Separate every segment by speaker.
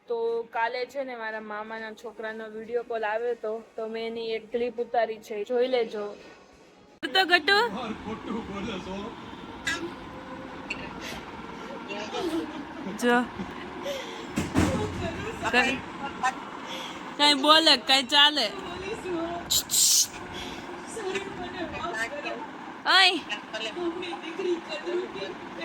Speaker 1: તો કાલે છે ને મારા મામાના છોકરાનો વિડીયો કોલ આવ્યો હતો, તો મેં એની એક ક્લિપ ઉતારી છે, જોઈ લેજો. તો ગટુ જો કઈ બોલે કઈ ચાલે.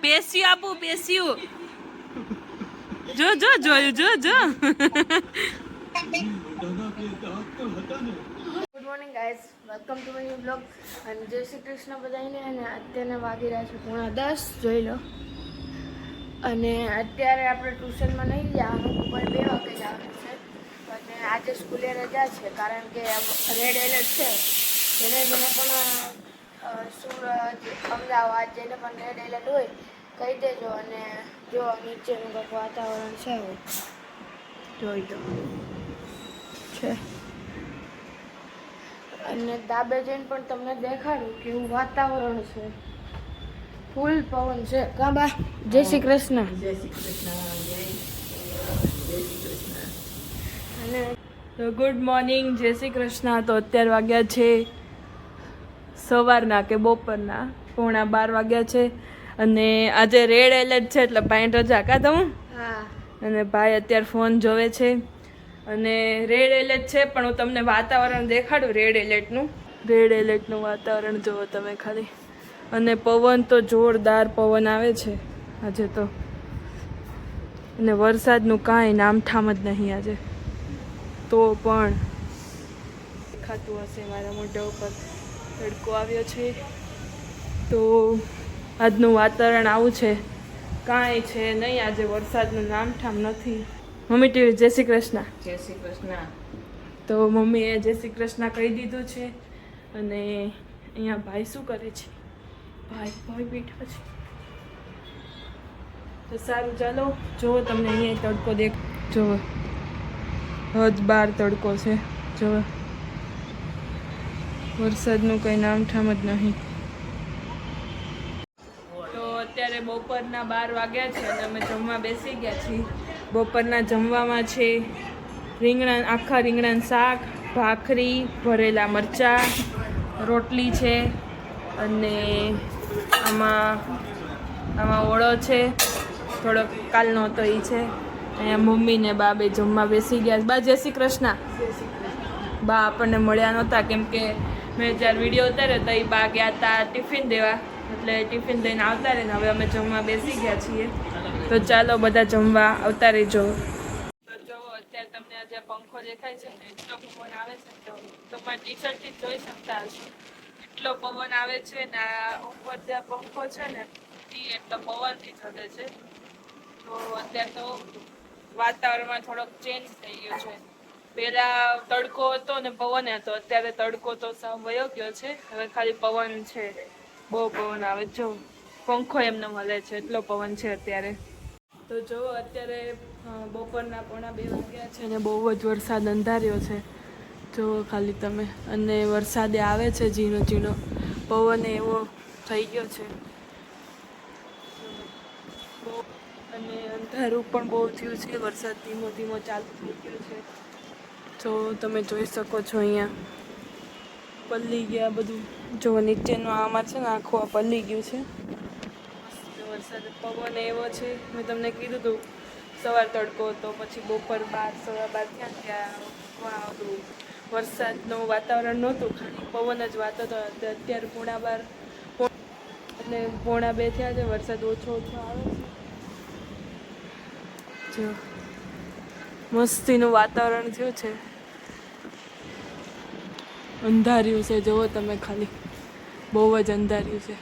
Speaker 1: પેસ્યું આપું પેસ્યું. જો જો જોયું જો જો. Good morning guys, welcome to my new blog. અને જય શ્રી કૃષ્ણ બધાને. અને અત્યારના વાગી રહ્યા છે 9:10, જોઈ લો. અને અત્યારે આપણે ટ્યુશનમાં નહીં જવાનું, ઉપર 2 વાગે જવાનું છે. અને આજે સ્કૂલે રજા છે, કારણ કે રેડ એલર્ટ છે. જેને પણ સુરત, અમદાવાદ જેને પણ રેડ એલર્ટ હોય કહી દેજો. અને જો નીચેનું કંઈક વાતાવરણ છે, જોઈ લો છે. અને ધાબે જઈને પણ તમને દેખાડું કેવું વાતાવરણ છે. ફૂલ પવન છે. કા બા? જય શ્રી કૃષ્ણ. જય શ્રી કૃષ્ણ. અને ગુડ મોર્નિંગ, જય શ્રી કૃષ્ણ. તો અત્યારે વાગ્યા છે સવારના કે બપોરના 11:15 વાગ્યા છે. અને આજે રેડ એલર્ટ છે એટલે ભાઈ રજા. કા તમે? હા. અને ભાઈ અત્યારે ફોન જોવે છે. અને રેડ એલર્ટ છે, પણ હું તમને વાતાવરણ દેખાડું રેડ એલર્ટનું. રેડ એલર્ટનું વાતાવરણ જુઓ તમે ખાલી. અને પવન તો જોરદાર પવન આવે છે આજે તો. અને વરસાદનું કાંઈ નામઠામ જ નહીં આજે. તો પણ દેખાતું હશે મારા મોઢા ઉપર તડકો આવ્યો છે. તો આજનું વાતાવરણ આવું છે, કાંઈ છે નહીં આજે. વરસાદનું નામઠામ નથી. મમ્મી ટીવી જય શ્રી કૃષ્ણ.
Speaker 2: જય શ્રી કૃષ્ણ.
Speaker 1: તો મમ્મીએ જય શ્રી કૃષ્ણ કહી દીધું છે. અને અહીંયા ભાઈ શું કરે છે? ભાઈ બેઠા છે. તો સારું, ચાલો જુઓ તમને અહીંયા તડકો દેખ. જુઓ હદ બાર તડકો છે. જુઓ વરસાદનું કંઈ નામઠામ જ નહીં. તો અત્યારે બપોરના 12 વાગ્યા છે અને અમે જમવા બેસી ગયા છીએ. બપોરના જમવામાં છે આખા રીંગણાનું શાક, ભાખરી, ભરેલા મરચાં, રોટલી છે. અને આમાં ઓળો છે, થોડોક કાલનો હતો એ છે. અહીંયા મમ્મી ને બા બે જમવા બેસી ગયા. બા જય શ્રી કૃષ્ણ. બા આપણને મળ્યા નહોતા, કેમ કે મેં જ્યારે વિડીયો ઉતાર્યો તો એ બા ગયા હતા ટિફિન દેવા, એટલે ટિફિન લઈને આવતા રહે. ને હવે અમે જમવા બેસી ગયા છીએ. તો ચાલો બધા જમવા આવતા રહેજો. તો જો અત્યારે તમને આજે પંખો દેખાય છે ને, એટલો પવન આવે છે. તો તમારા ટી શર્ટથી જોઈ શકતા હશો, એટલો પવન આવે છે ને. આ ઉપર જ્યાં પંખો છે ને એ એટલો પવનથી ચડે છે. તો અત્યારે તો વાતાવરણમાં થોડોક ચેન્જ થઈ ગયો છે. પહેલા તડકો હતો ને પવન હતો, અત્યારે તડકો તો સાવ વયો ગયો છે. હવે ખાલી પવન છે, બહુ પવન આવે. જો પંખો એમને મળે છે, એટલો પવન છે અત્યારે. તો જો અત્યારે બપોરના 1:45 વાગ્યા છે ને બહુ જ વરસાદ અંધાર્યો છે. જો ખાલી તમે. અને વરસાદે આવે છે ઝીણો ઝીણો, પવન એવો થઈ ગયો છે. અને અંધારું પણ બહુ થયું છે. વરસાદ ધીમો ધીમો ચાલુ થઈ ગયો છે. તો તમે જોઈ શકો છો અહીંયા પલ્લી ગયા બધું. જો નીચેનું આમાં છે ને આખું આ પલ્લી ગયું છે. વરસાદ પવન એવો છે. મેં તમને કીધું હતું સવાર તડકો હતો, પછી બપોર 12 ત્યાં વરસાદનું વાતાવરણ નહોતું, ખાલી પવન જ વાતો હતો. અત્યારે 12:15 એટલે 1:45 થયા છે. વરસાદ ઓછો આવે છે. જો મસ્તીનું વાતાવરણ થયું છે. અંધાર્યું છે, જુઓ તમે ખાલી. બહુ જ અંધાર્યું છે.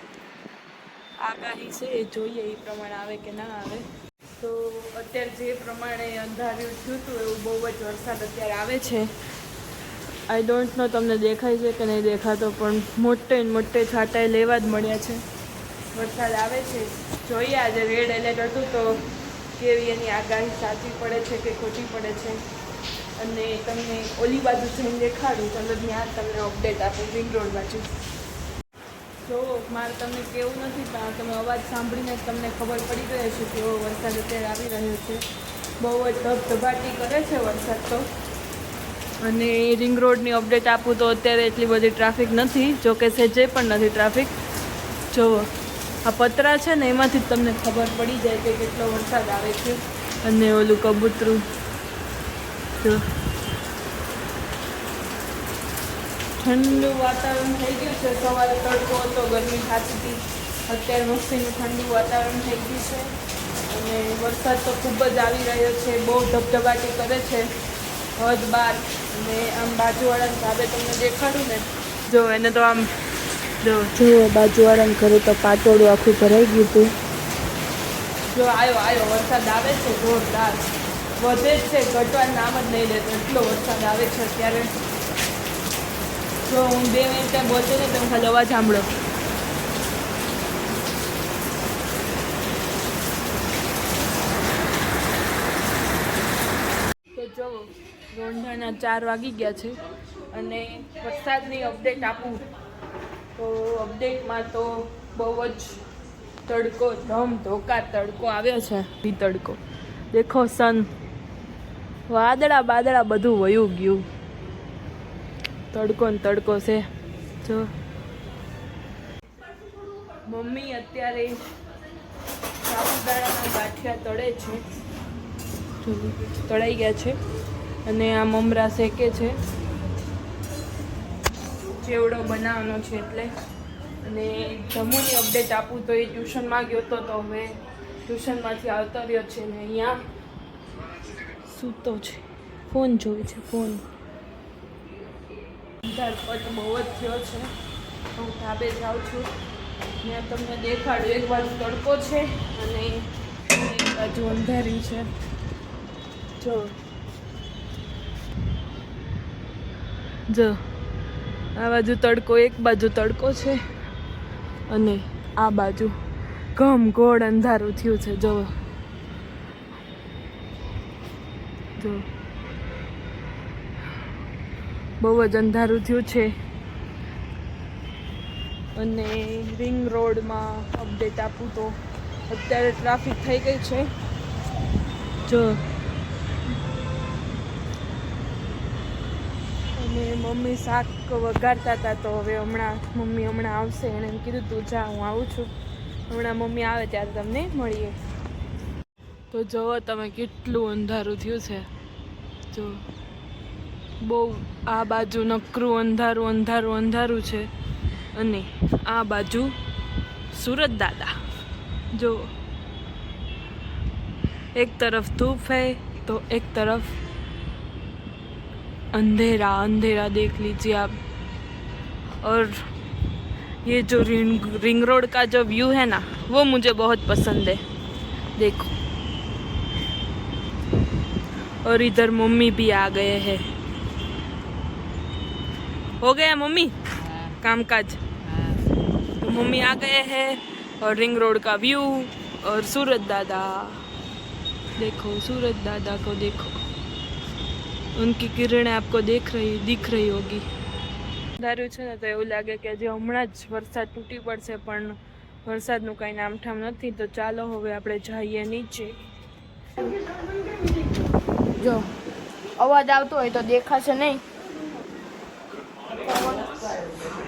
Speaker 1: આગાહી છે એ જોઈએ એ પ્રમાણે આવે કે ના આવે. તો અત્યારે જે પ્રમાણે અંધાર્યું થયું હતું એવું બહુ જ વરસાદ અત્યારે આવે છે. આઈ ડોન્ટ નો તમને દેખાય છે કે નહીં દેખાતો, પણ મોટે છાંટાઈ લેવા જ મળ્યા છે. વરસાદ આવે છે. જોઈએ આજે રેડ એલર્ટ હતું તો કેવી એની આગાહી સાચી પડે છે કે ખોટી પડે છે. અને તમને ઓલી બાજુ જઈને દેખાડું, ચાલો ત્યાં તમને અપડેટ આપું. રિંગ રોડ બાજુ જો મારે તમને કેવું નથી, પણ તમે અવાજ સાંભળીને તમને ખબર પડી ગઈ છે કે એવો વરસાદ અત્યારે આવી રહ્યો છે. બહુ જ ધબધબાટી કરે છે વરસાદ તો. અને રિંગ રોડની અપડેટ આપું તો અત્યારે એટલી બધી ટ્રાફિક નથી, જોકે સહેજે પણ નથી ટ્રાફિક. જુઓ આ પતરા છે ને એમાંથી જ તમને ખબર પડી જાય કે કેટલો વરસાદ આવે છે. અને ઓલું કબૂતરું જો ઠંડુ વાતાવરણ થઈ ગયું છે. સવારે તડકો હતો, ગરમી થતી હતી, અત્યારે મસ્તીનું ઠંડુ વાતાવરણ થઈ ગયું છે. અને વરસાદ તો ખૂબ જ આવી રહ્યો છે, બહુ ધબધબાટી કરે છે હદ બાર. અને આમ બાજુવાળાના ધાબે તમને દેખાડું ને, જો એને તો આમ જો બાજુવાળાના ઘરે તો પાટોળું આખું ભરાઈ ગયું હતું. જો આવ્યો વરસાદ આવે છે જોરદાર, વધે જ છે, ઘટવાનું નામ જ નહીં લેતો, એટલો વરસાદ આવે છે અત્યારે. જો હું 2 મિનિટે બોલતી ને તમે ખાલી અવાજ સાંભળો. તો જો રોંઢાના 4 વાગી ગયા છે અને વરસાદની અપડેટ આપું તો અપડેટમાં તો બહુ જ તડકો ધોકા તડકો આવ્યો છે. તડકો દેખો, સન વાદળા બાદળા બધું વયું ગયું, તડકો ને તડકો છે. જો મમ્મી અત્યારે સાબુદાણાના ગાંઠિયા તળે છે, તળાઈ ગયા છે. અને આ મમરા શેકે છે, ચેવડો બનાવવાનો છે એટલે. અને જમવાની અપડેટ આપું તો એ ટ્યુશનમાં ગયો હતો, તો હવે ટ્યુશનમાંથી આવતો રહ્યો છે ને અહીંયા સૂતો છે, ફોન જોવે છે. ફોન પટ બહુ જ થયો છે. હું ધાબે જાઉં છું, ત્યાં તમને દેખાડું. એક બાજુ તડકો છે અને એક બાજુ અંધારી છે. જો આ બાજુ તડકો, એક બાજુ તડકો છે અને આ બાજુ ઘમઘોળ અંધારું થયું છે. જો બહુ જ અંધારું થયું છે. અને રિંગ રોડમાં અપડેટ આપું તો અત્યારે ટ્રાફિક થઈ ગઈ છે. જો અને મમ્મી શાક વઘારતા હતા, તો હવે મમ્મી હમણાં આવશે. એણે એમ કીધું તું જા, હું આવું છું. હમણાં મમ્મી આવે ત્યારે તમને મળીએ. તો જુઓ તમે કેટલું અંધારું થયું છે. જો બહુ આ બાજુ નકરું અંધારું છે અને આ બાજુ સુરત દાદા. જો એક તરફ धूप है तो एक तरफ अंधेरा देख लीजिए आप. और ये जो रिंग रोड का जो व्यू है ना, वो मुझे बहुत पसंद है. देखो, और इधर मम्मी भी आ गए हैं. हो गया मम्मी कामकाज? तो मम्मी आ गए हैं और रिंग रोड का व्यू और सूरत दादा देखो. सूरत दादा को देखो, उनकी किरणें आपको दिख रही होगी. ધાર્યું છે ને તો એવું લાગે કે હજી હમણાં જ વરસાદ તૂટી પડશે, પણ વરસાદનું કાંઈ નામઠામ નથી. તો ચાલો હવે આપણે જઈએ નીચે. જો અવાજ આવતો હોય તો દેખાશે નહીં,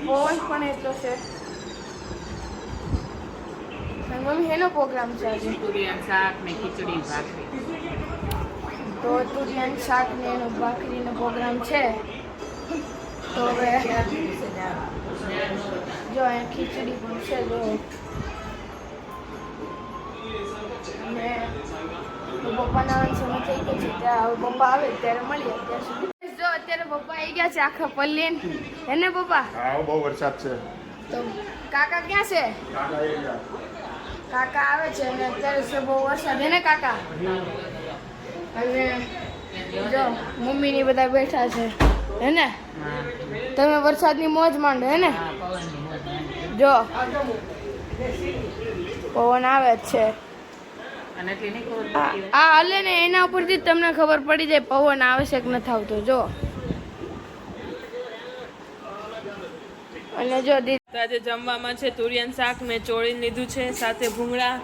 Speaker 1: પવન પણ એટલો છે. મમ્મી એનો પ્રોગ્રામ છે આજે? તુરિયાનું શાક ને ખીચડી ભાખરી. તો તુરિયાનું શાક ને એનો ભાખરીનો પ્રોગ્રામ છે. તો હવે જો અહીંયા ખીચડી પણ છે. જો અને પપ્પાના સમય થઈ ગયો છે, ત્યાં હવે પપ્પા આવે ત્યારે મળીએ. ત્યાં સુધી જો અત્યારે પપ્પા આવી ગયા છે આખા પલ્લીન. એને પપ્પા?
Speaker 2: હા, બહુ વરસાદ છે.
Speaker 1: તો કાકા ક્યાં છે? કાકા આવે છે અને અત્યારે બહુ વરસાદ. એને કાકા? અને જો મમ્મીની બધા બેઠા છે. હે ને? તમે વરસાદની મોજ માંડો. હે ને? જો પવન આવે જ છે. આ હલે ને એના ઉપરથી તમને ખબર પડી જાય પવન આવશે કે નથી આવતો. જો અને જો આજે જમવામાં છે તુરિયાનું શાક મેં ચોળી લીધું છે, સાથે ભૂંગળા.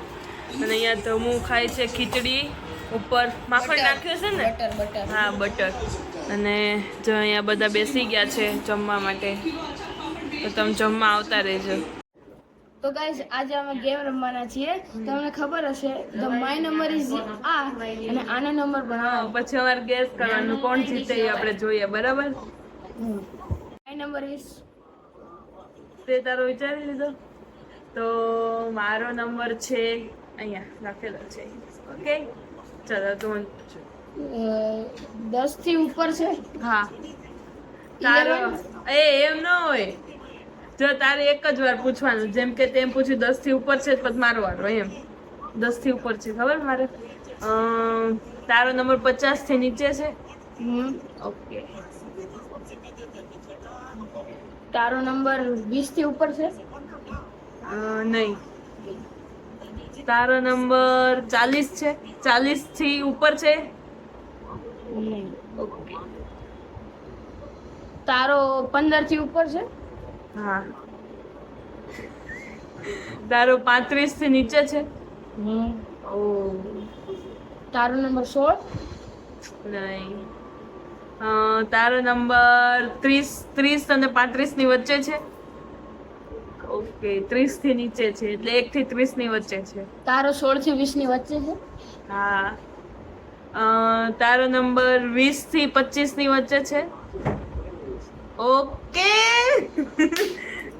Speaker 1: અને અહીંયા ધમું ખાય છે ખીચડી ઉપર માખણ નાખ્યું છે ને?
Speaker 2: બટર
Speaker 1: હા, બટર. અને જો અહીંયા બધા બેસી ગયા છે જમવા માટે, તો તમે જમવા આવતા રહેજો.
Speaker 2: તો ગાઈસ આજે અમે ગેમ રમવાના છીએ. તમને ખબર હશે ધ માય નંબર ઇઝ આ અને આનો નંબર
Speaker 1: હા,
Speaker 2: બનાવવાનો.
Speaker 1: પછી અમારે ગેસ કરવાનું કોણ જીતે એ આપણે જોઈએ, બરાબર?
Speaker 2: માય નંબર ઇઝ
Speaker 1: તે તારો વિચારી લીધો? તો મારો નંબર છે અહીંયા લખેલો છે. ઓકે, ચલો તું.
Speaker 2: 10 થી ઉપર છે.
Speaker 1: હા, તારો એમ ન હોય. જો તારે એક જ વાર પૂછવાનું, જેમ કે તેમ પૂછ્યું 10 થી ઉપર છે પછી મારો વારો એમ. 10 થી ઉપર છે ખબર મારે. તારો નંબર 50 થી નીચે છે. ઓકે.
Speaker 2: તારો નંબર 20 થી ઉપર છે.
Speaker 1: નહીં. તારો નંબર 40 છે. 40 થી ઉપર છે. ઓકે.
Speaker 2: તારો 15 થી ઉપર છે.
Speaker 1: હા. તારો 35 થી નીચે છે. ઓ
Speaker 2: તારો નંબર 16.
Speaker 1: નહીં. તારો નંબર 30 અને 35 ની વચ્ચે છે. ઓકે, 30 થી નીચે છે એટલે 1 થી 30 ની વચ્ચે છે.
Speaker 2: તારો 16 થી 20 ની વચ્ચે છે.
Speaker 1: હા. તારો નંબર 20 થી 25 ની વચ્ચે છે. ઓકે.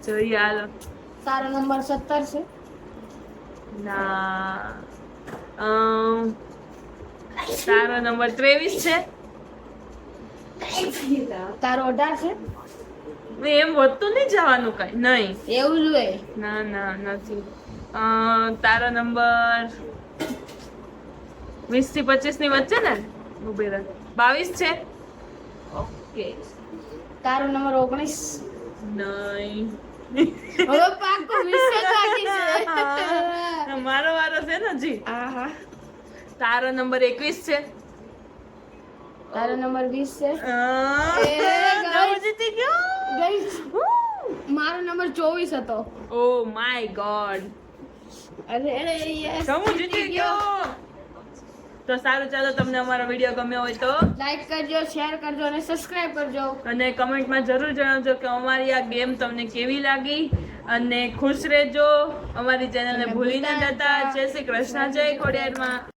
Speaker 1: જોઈએ હાલો.
Speaker 2: તારો નંબર 17 છે.
Speaker 1: ના. તારો નંબર 23 છે.
Speaker 2: તારો 18 છે.
Speaker 1: એમ વધતું નહીં જવાનું કઈ. નહીં.
Speaker 2: એવું જ હોય.
Speaker 1: ના ના નથી. તારો નંબર 20 થી 25 ની વચ્ચે ને? ઉભી રહે. 22 છે. ઓકે.
Speaker 2: તારો નંબર 19.
Speaker 1: નહીં.
Speaker 2: હવે પાક્કો 20 જ બાકી છે.
Speaker 1: મારો વારો છે ને જી.
Speaker 2: આહા.
Speaker 1: તારો નંબર 21 છે.
Speaker 2: તારો નંબર 20 છે.
Speaker 1: નવ જીતી ગયો.
Speaker 2: ગાઈસ મારો નંબર 24 હતો.
Speaker 1: Oh my God.
Speaker 2: અરે યસ.
Speaker 1: હું જીતી ગયો. તો સારું, ચાલો, તમને અમારો વિડીયો ગમ્યો હોય તો
Speaker 2: લાઈક કરજો, શેર કરજો અને સબસ્ક્રાઇબ કરજો.
Speaker 1: અને કમેન્ટમાં જરૂર જણાવજો કે અમારી આ ગેમ તમને કેવી લાગી. અને ખુશ રહેજો. અમારી ચેનલને ભૂલી ન જતા. જય શ્રી કૃષ્ણ, જય ખોડિયારમાં.